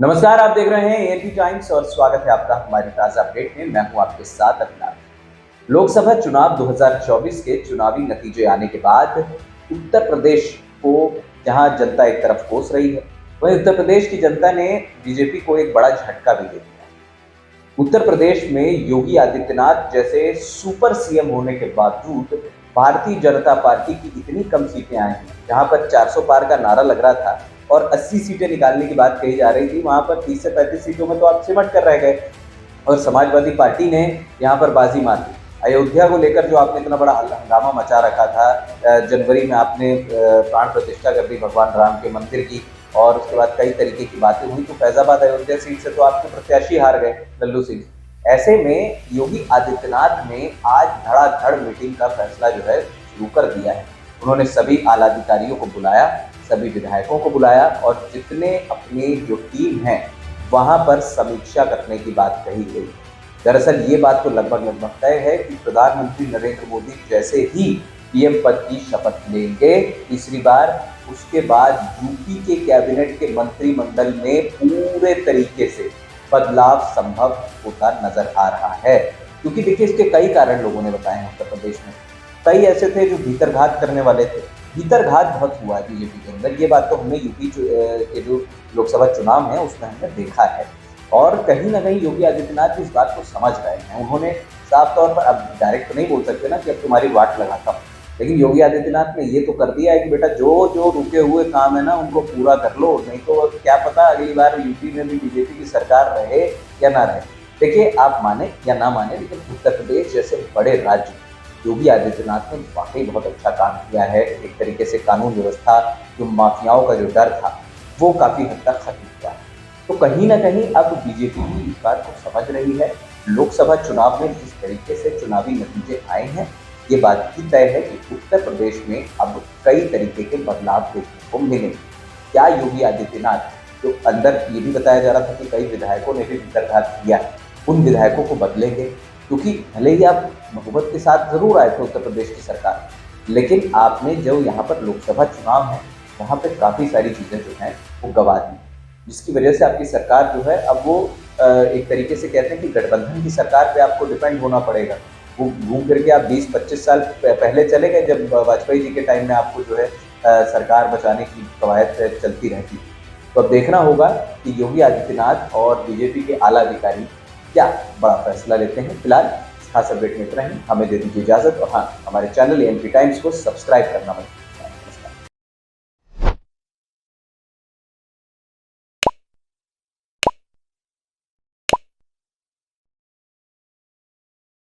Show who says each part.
Speaker 1: नमस्कार, आप देख रहे हैं एएनपी टाइम्स और स्वागत है आपका हमारी ताज़ा अपडेट में। मैं हूं आपके साथ अभिलाष। लोकसभा चुनाव 2024 के चुनावी नतीजे आने के बाद उत्तर प्रदेश को जहां जनता एक तरफ कोस रही है, वहीं उत्तर प्रदेश की जनता ने बीजेपी को एक बड़ा झटका भी दे दिया। उत्तर प्रदेश में योगी आदित्यनाथ जैसे सुपर सीएम होने के बावजूद भारतीय जनता पार्टी की इतनी कम सीटें आई हैं, जहां पर 400 पार का नारा लग रहा था और 80 सीटें निकालने की बात कही जा रही थी, वहां पर 30 से 35 सीटों में तो आप सिमट कर रह गए और समाजवादी पार्टी ने यहाँ पर बाजी मार दी। अयोध्या को लेकर जो आपने इतना बड़ा हंगामा मचा रखा था, जनवरी में आपने प्राण प्रतिष्ठा कर दी भगवान राम के मंदिर की और उसके बाद कई तरीके की बातें हुई, तो फैजाबाद अयोध्या सीट से तो आपके प्रत्याशी हार गए, लल्लू सिंह। ऐसे में योगी आदित्यनाथ ने आज धड़ाधड़ मीटिंग का फैसला जो है शुरू कर दिया है। उन्होंने सभी आला अधिकारियों को बुलाया, सभी विधायकों को बुलाया और जितने अपनी जो टीम है वहां पर समीक्षा करने की बात कही गई। दरअसल ये बात तो लगभग तय है कि प्रधानमंत्री नरेंद्र मोदी जैसे ही पीएम पद की शपथ लेंगे तीसरी बार, उसके बाद यूपी के कैबिनेट के मंत्रिमंडल में पूरे तरीके से बदलाव संभव होता नजर आ रहा है। क्योंकि देखिए, इसके कई कारण लोगों ने बताए हैं। उत्तर प्रदेश में कई ऐसे थे जो भीतरघात करने वाले थे। भीतरघात बहुत हुआ है बीजेपी के अंदर, ये बात तो हमने यूपी के जो लोकसभा चुनाव है उसमें हमने देखा है। और कहीं ना कहीं योगी आदित्यनाथ इस बात को समझ रहे हैं। उन्होंने साफ तौर पर, अब डायरेक्ट तो नहीं बोल सकते ना कि अब तुम्हारी वाट लगाता हूँ, लेकिन योगी आदित्यनाथ ने ये तो कर दिया है कि बेटा जो जो रुके हुए काम है ना उनको पूरा कर लो, नहीं तो क्या पता अगली बार यूपी में भी बीजेपी की सरकार रहे या ना रहे। देखिए, आप माने या ना माने, लेकिन उत्तर प्रदेश जैसे बड़े राज्य योगी आदित्यनाथ ने वाकई बहुत अच्छा काम किया है। एक तरीके से कानून व्यवस्था, जो माफियाओं का जो डर था वो काफी हद तक खत्म हुआ है। तो कहीं ना कहीं अब बीजेपी भी इस बात को समझ रही है। लोकसभा चुनाव में जिस तरीके से चुनावी नतीजे आए हैं, ये बात ही तय है कि उत्तर प्रदेश में अब कई तरीके के बदलाव देखने को मिलेंगे। क्या योगी आदित्यनाथ, जो अंदर ये भी बताया जा रहा था कि कई विधायकों ने भी भीतरघात किया है, उन विधायकों को बदलेंगे? क्योंकि भले ही आप बहुमत के साथ जरूर आए थे उत्तर प्रदेश की सरकार, लेकिन आपने जो यहाँ पर लोकसभा चुनाव है वहाँ पे काफ़ी सारी चीज़ें जो हैं वो गंवा दी, जिसकी वजह से आपकी सरकार जो है अब वो एक तरीके से कहते हैं कि गठबंधन की सरकार पे आपको डिपेंड होना पड़ेगा। वो घूम फिर के आप 20-25 साल पहले चले गए, जब वाजपेयी जी के टाइम में आपको जो है सरकार बचाने की कवायद चलती रहती थी। तो अब देखना होगा कि योगी आदित्यनाथ और बीजेपी के आला अधिकारी क्या बड़ा फैसला लेते हैं। फिलहाल खास अपडेट में इतना ही, हमें दे दीजिए इजाजत और हाँ, हमारे चैनल एएनपी टाइम्स को सब्सक्राइब करना मत